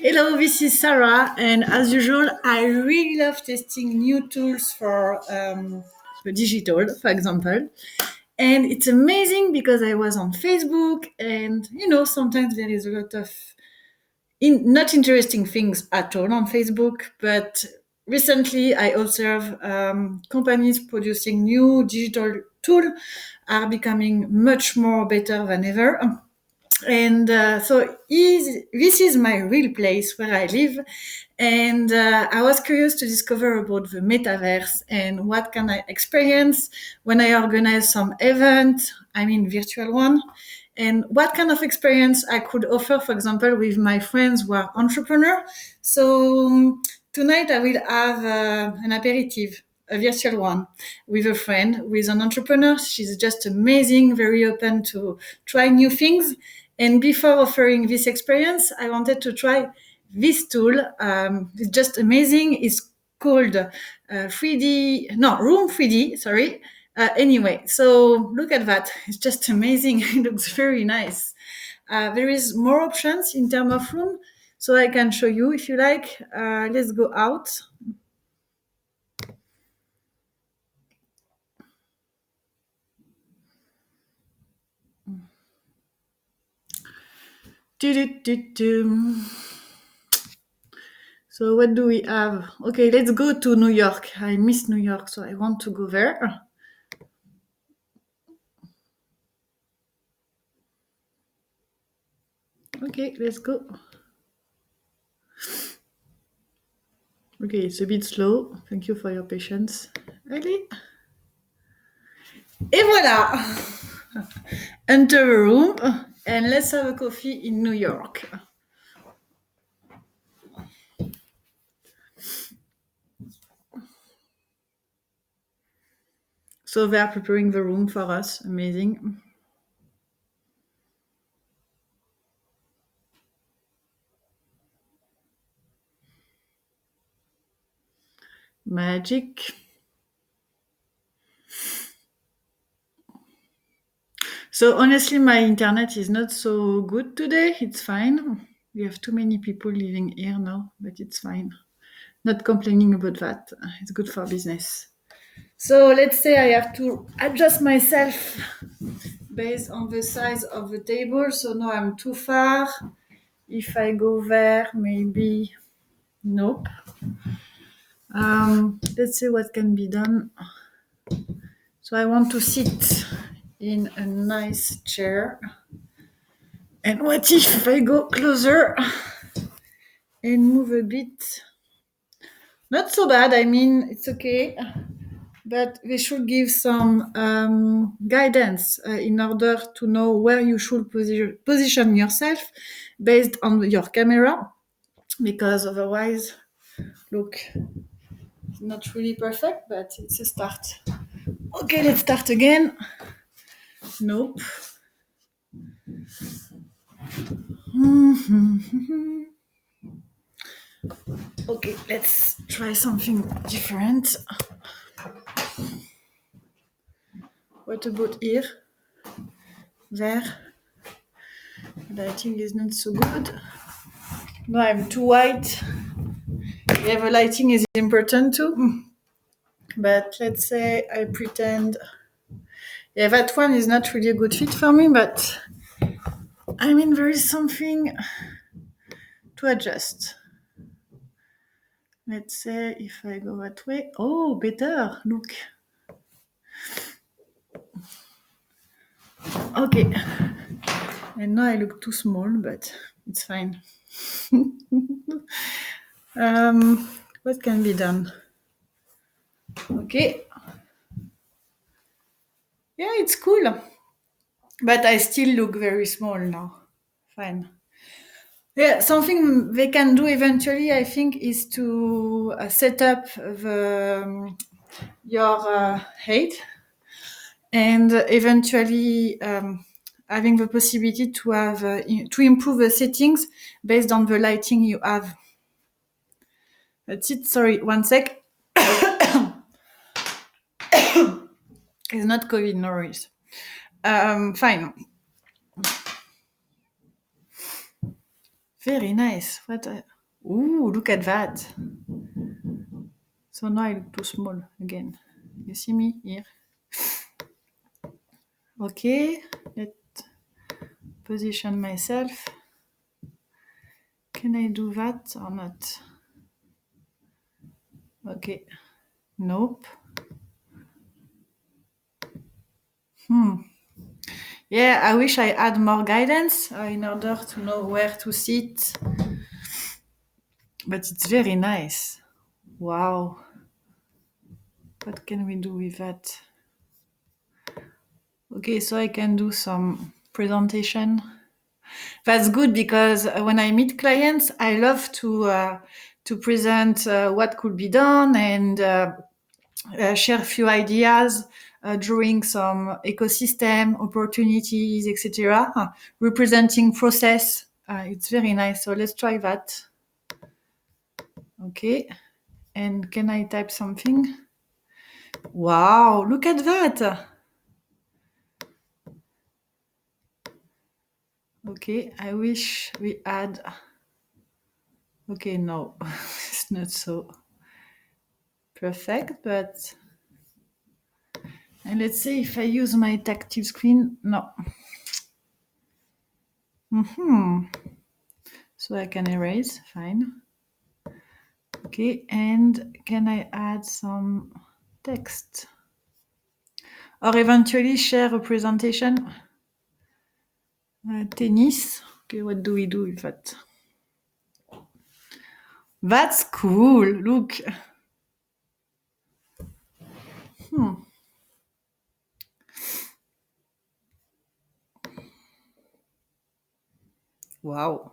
Hello, this is Sarah, and as usual, I really love testing new tools for the digital, for example. And it's amazing because I was on Facebook, and sometimes there is a lot of not interesting things at all on Facebook, but recently I observe companies producing new digital tools are becoming much more better than ever. And this is my real place where I live. And I was curious to discover about the metaverse and what can I experience when I organize some event, I mean virtual one, and what kind of experience I could offer, for example, with my friends who are entrepreneurs. So tonight I will have an aperitif, a virtual one, with a friend, with an entrepreneur. She's just amazing, very open to try new things. And before offering this experience, I wanted to try this tool. It's just amazing. It's called 3D, no, Room 3D, sorry. Anyway, so look at that. It's just amazing. It looks very nice. There is more options in terms of room, so I can show you if you like. Let's go out. So what do we have? Okay, let's go to New York. I miss New York, so I want to go there. Okay, let's go. Okay, it's a bit slow. Thank you for your patience. Allez. Et voilà! Enter a room and let's have a coffee in New York. So they are preparing the room for us. Amazing. Magic. So honestly, my internet is not so good today. It's fine. We have too many people living here now, but it's fine. Not complaining about that. It's good for business. So let's say I have to adjust myself based on the size of the table. So now I'm too far. If I go there, maybe nope. Let's see what can be done. So I want to sit in a nice chair. And what if I go closer and move a bit? Not so bad, I mean, it's okay. But they should give some guidance in order to know where you should position yourself based on your camera. Because otherwise, look, it's not really perfect, but it's a start. Okay, let's start again. Nope. Okay, let's try something different. What about here? There? Lighting is not so good. No, I'm too white. Yeah, the lighting is important too. But let's say I pretend. Yeah, that one is not really a good fit for me, but I mean, there is something to adjust. Let's say if I go that way. Oh, better. Look. Okay. And now I look too small, but it's fine. What can be done? Okay. Yeah, it's cool. But I still look very small now. Fine. Yeah, something they can do eventually, I think, is to set up your height and eventually having the possibility to have to improve the settings based on the lighting you have. That's it. Sorry, one sec. It's not COVID, no worries. Fine. Very nice. What? Ooh, look at that. So now I look too small again. You see me here? Okay, let's position myself. Can I do that or not? Okay, nope. Yeah, I wish I had more guidance in order to know where to sit, but it's very nice. Wow. What can we do with that? Okay, so I can do some presentation. That's good because when I meet clients, I love to present what could be done and share a few ideas, drawing some ecosystem opportunities, etc. Representing process. It's very nice. So let's try that. Okay. And can I type something? Wow, look at that. Okay, I wish we had. Okay, no, it's not so perfect, but. And let's see if I use my tactile screen. No. So I can erase, fine. Okay, and can I add some text? Or eventually share a presentation? Tennis. Okay, what do we do with that? That's cool. Look. Wow.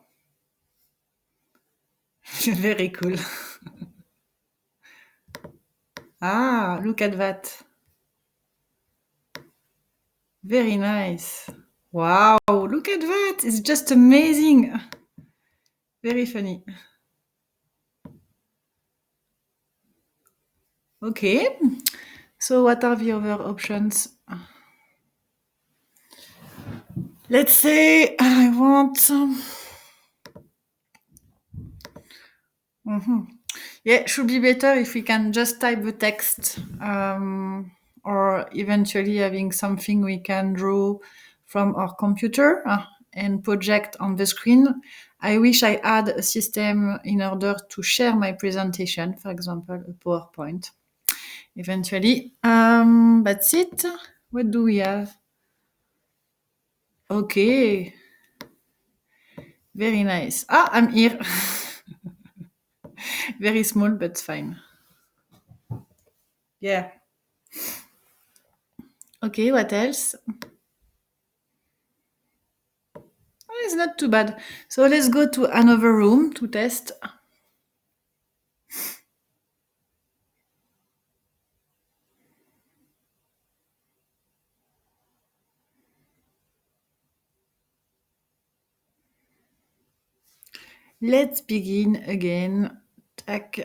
Very cool. Ah, look at that. Very nice. Wow, look at that. It's just amazing. Very funny. Okay. So what are the other options? Let's say I want some. Yeah, should be better if we can just type the text, or eventually having something we can draw from our computer and project on the screen. I wish I had a system in order to share my presentation, for example, a PowerPoint. Eventually, that's it. What do we have? Okay, very nice. Ah, I'm here. Very small, but fine. Yeah. Okay, what else? Oh, it's not too bad. So let's go to another room to test. Let's begin again. Tac.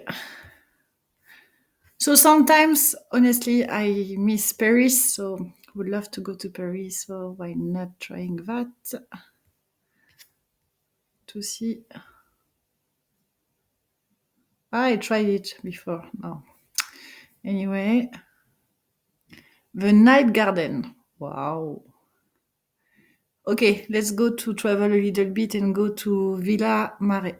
So sometimes, honestly, I miss Paris, so would love to go to Paris. So why not trying that to see? I tried it before. No. Anyway, the night garden. Wow. Okay, let's go to travel a little bit and go to Villa Mare.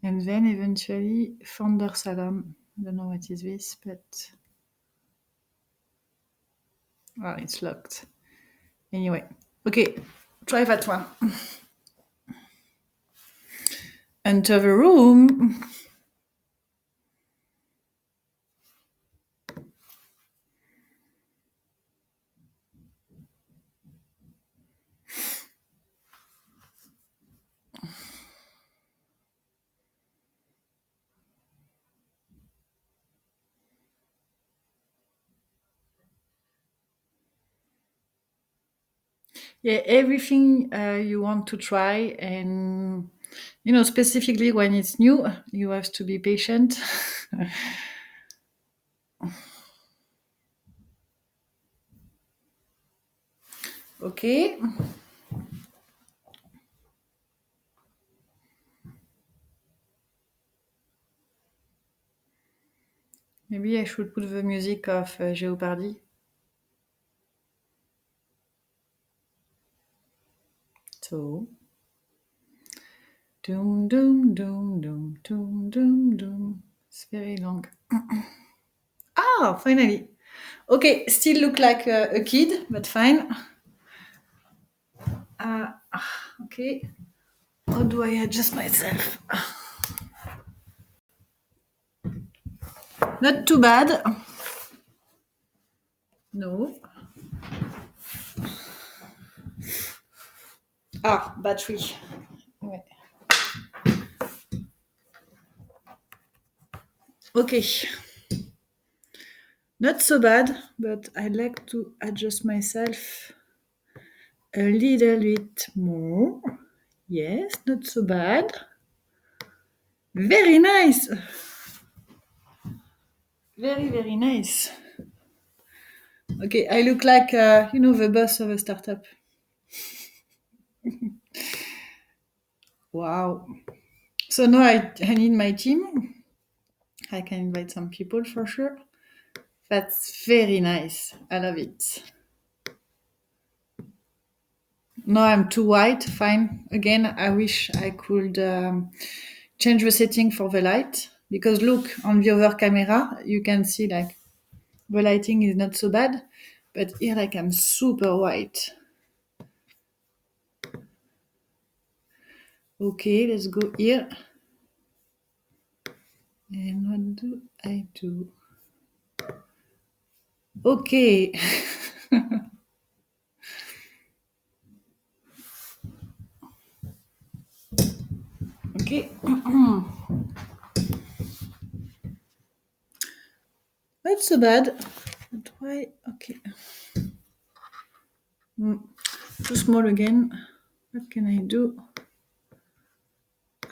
And then eventually Founder Salon. I don't know what is this, but it's locked. Anyway, okay, try that one. Enter the room. Yeah, everything you want to try, and specifically when it's new, you have to be patient. Okay. should put the music of Jeopardy. So, doom, doom, doom, doom, doom, doom, doom. It's very long. Ah, finally. Okay, still look like a kid, but fine. Okay. How do I adjust myself? Not too bad. No. Ah, battery. Ouais. Okay. Not so bad, but I like to adjust myself a little bit more. Yes, not so bad. Very nice. Very, very nice. Okay, I look like, the boss of a startup. Wow. So now I need my team. I can invite some people for sure. That's very nice. I love it. No, I'm too white. Fine. Again, I wish I could change the setting for the light because look on the other camera, you can see like the lighting is not so bad, but here like I'm super white. Okay, let's go here. And what do I do? Okay. Okay. Not so bad. But why? Okay. Too small again. What can I do?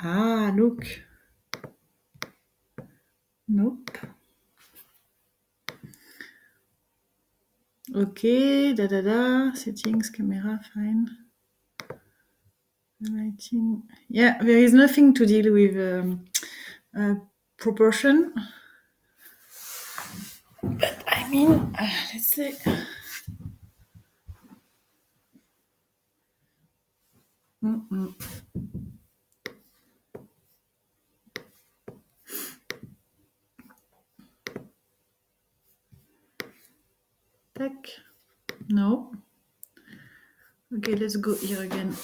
Ah, look. Nope. Okay, settings, camera, fine. Lighting. Yeah, there is nothing to deal with proportion. But I mean, let's say. Tac. No. Okay, let's go here again.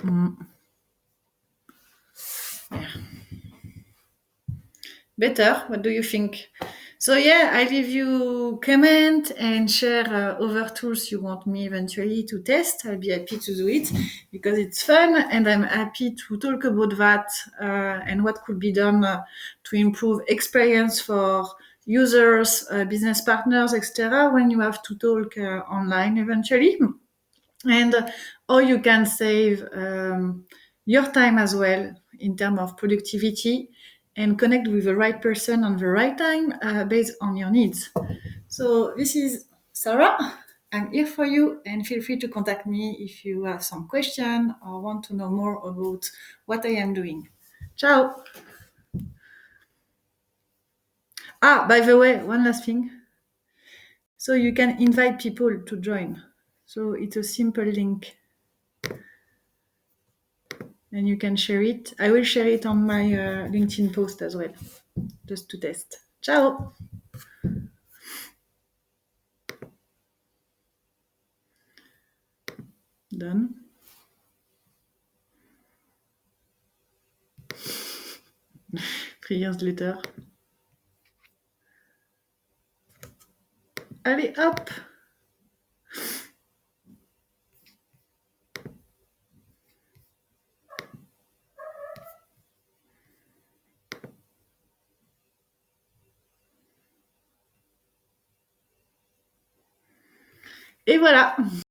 Yeah. Better. What do you think? So yeah, I leave you comment and share other tools you want me eventually to test. I'll be happy to do it because it's fun and I'm happy to talk about that and what could be done to improve experience for users, business partners, etc. when you have to talk online eventually. And or you can save your time as well in terms of productivity and connect with the right person on the right time based on your needs. So this is Sarah. I'm here for you and feel free to contact me if you have some question or want to know more about what I am doing. Ciao. Ah, by the way, one last thing. So you can invite people to join. So it's a simple link and you can share it. I will share it on my LinkedIn post as well, just to test. Ciao. Done. 3 years later. Allez, hop. Et voilà.